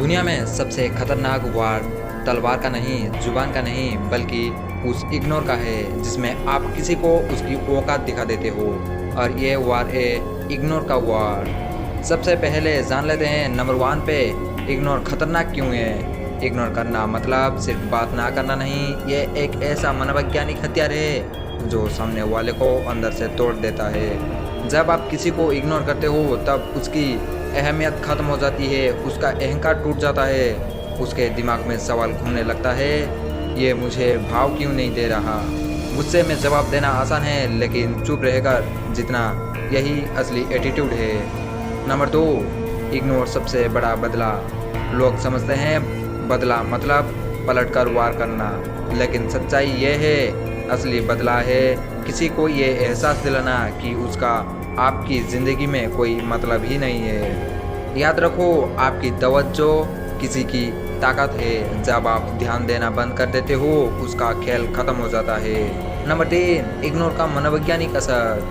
दुनिया में सबसे खतरनाक वार तलवार का नहीं, जुबान का नहीं, बल्कि उस इग्नोर का है जिसमें आप किसी को उसकी औकात दिखा देते हो। और ये वार है इग्नोर का वार। सबसे पहले जान लेते हैं नंबर 1 पे इग्नोर खतरनाक क्यों है। इग्नोर करना मतलब सिर्फ बात ना करना नहीं, ये एक ऐसा मनोवैज्ञानिक हथियार है जो सामने वाले को अंदर से तोड़ देता है। जब आप किसी को इग्नोर करते हो तब उसकी अहमियत खत्म हो जाती है, उसका अहंकार टूट जाता है, उसके दिमाग में सवाल घूमने लगता है, ये मुझे भाव क्यों नहीं दे रहा। गुस्से में जवाब देना आसान है, लेकिन चुप रहकर जितना यही असली एटीट्यूड है। नंबर 2, इग्नोर सबसे बड़ा बदला। लोग समझते हैं बदला मतलब पलटकर वार करना, लेकिन सच्चाई ये है असली बदला है किसी को ये एहसास दिलाना कि उसका आपकी ज़िंदगी में कोई मतलब ही नहीं है। याद रखो, आपकी तवज्जो किसी की ताकत है। जब आप ध्यान देना बंद कर देते हो उसका खेल खत्म हो जाता है। नंबर 3, इग्नोर का मनोवैज्ञानिक असर।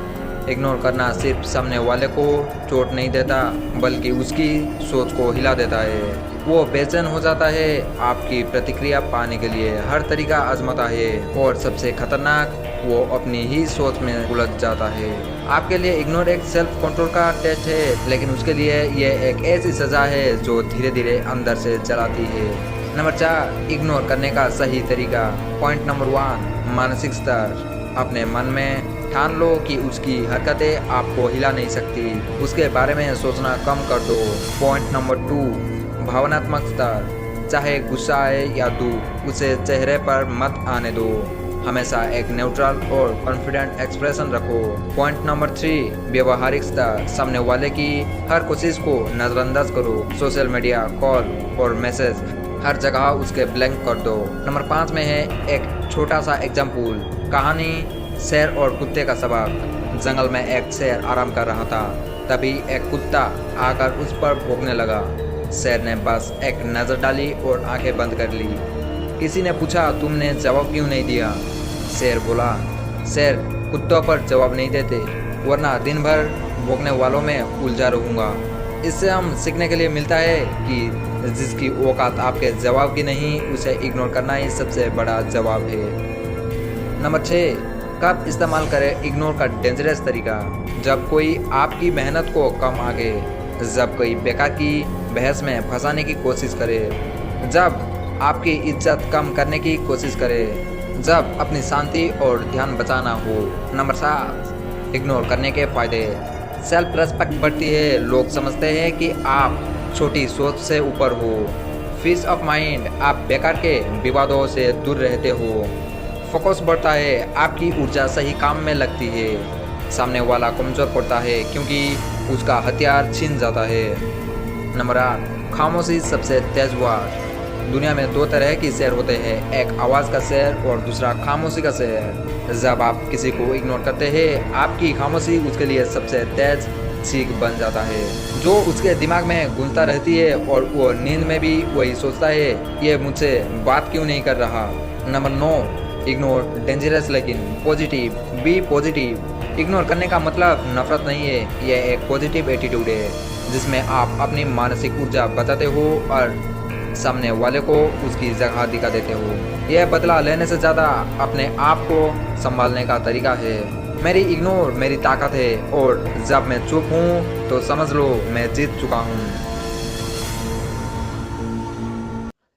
इग्नोर करना सिर्फ सामने वाले को चोट नहीं देता, बल्कि उसकी सोच को हिला देता है। वो बेचैन हो जाता है, आपकी प्रतिक्रिया पाने के लिए हर तरीका आजमाता है, और सबसे खतरनाक वो अपनी ही सोच में उलझ जाता है। आपके लिए इग्नोर एक सेल्फ कंट्रोल का टेस्ट है, लेकिन उसके लिए ये एक ऐसी सजा है जो धीरे धीरे अंदर से जलाती है। नंबर 4, इग्नोर करने का सही तरीका। पॉइंट नंबर 1, मानसिक स्तर। अपने मन में ठान लो कि उसकी हरकतें आपको हिला नहीं सकती, उसके बारे में सोचना कम कर दो। पॉइंट नंबर 2, भावनात्मक स्तर। चाहे गुस्सा आए या दुख, उसे चेहरे पर मत आने दो। हमेशा एक न्यूट्रल और कॉन्फिडेंट एक्सप्रेशन रखो। पॉइंट नंबर 3, व्यवहारिक स्तर। सामने वाले की हर कोशिश को नज़रअंदाज करो। सोशल मीडिया, कॉल और मैसेज, हर जगह उसके ब्लैंक कर दो। नंबर 5 में है एक छोटा सा एग्जाम्पल। कहानी शेर और कुत्ते का सबक। जंगल में एक शेर आराम कर रहा था, तभी एक कुत्ता आकर उस पर भौंकने लगा। शेर ने बस एक नज़र डाली और आंखें बंद कर ली। किसी ने पूछा, तुमने जवाब क्यों नहीं दिया? शेर बोला, शेर कुत्तों पर जवाब नहीं देते, वरना दिन भर भौंकने वालों में उलझा रहूँगा। इससे हम सीखने के लिए मिलता है कि जिसकी औकात आपके जवाब की नहीं, उसे इग्नोर करना ही सबसे बड़ा जवाब है। नंबर 6, कब इस्तेमाल करें इग्नोर का डेंजरस तरीका। जब कोई आपकी मेहनत को कम आगे, जब कोई बेकार की बहस में फंसाने की कोशिश करे, जब आपकी इज्जत कम करने की कोशिश करे, जब अपनी शांति और ध्यान बचाना हो। नंबर 7, इग्नोर करने के फायदे। सेल्फ रेस्पेक्ट बढ़ती है। लोग समझते हैं कि आप छोटी सोच से ऊपर हो। पीस ऑफ माइंड, आप बेकार के विवादों से दूर रहते हो। फोकस बढ़ता है, आपकी ऊर्जा सही काम में लगती है। सामने वाला कमजोर पड़ता है क्योंकि उसका हथियार छिन जाता है। नंबर 8, खामोशी सबसे तेज वार। दुनिया में 2 तरह की शेर होते हैं, एक आवाज़ का शेर और दूसरा खामोशी का शेर। जब आप किसी को इग्नोर करते हैं, आपकी खामोशी उसके लिए सबसे तेज चीख बन जाता है, जो उसके दिमाग में गूंजता रहती है, और वो नींद में भी वही सोचता है, ये मुझसे बात क्यों नहीं कर रहा। नंबर 9, इग्नोर डेंजरस लेकिन पॉजिटिव। Be positive. इग्नोर करने का मतलब नफरत नहीं है, यह एक पॉजिटिव एटीट्यूड है जिसमें आप अपनी मानसिक ऊर्जा बचाते हो और सामने वाले को उसकी जगह दिखा देते हो। यह बदला लेने से ज़्यादा अपने आप को संभालने का तरीका है। मेरी इग्नोर मेरी ताकत है, और जब मैं चुप हूँ तो समझ लो मैं जीत चुका हूँ।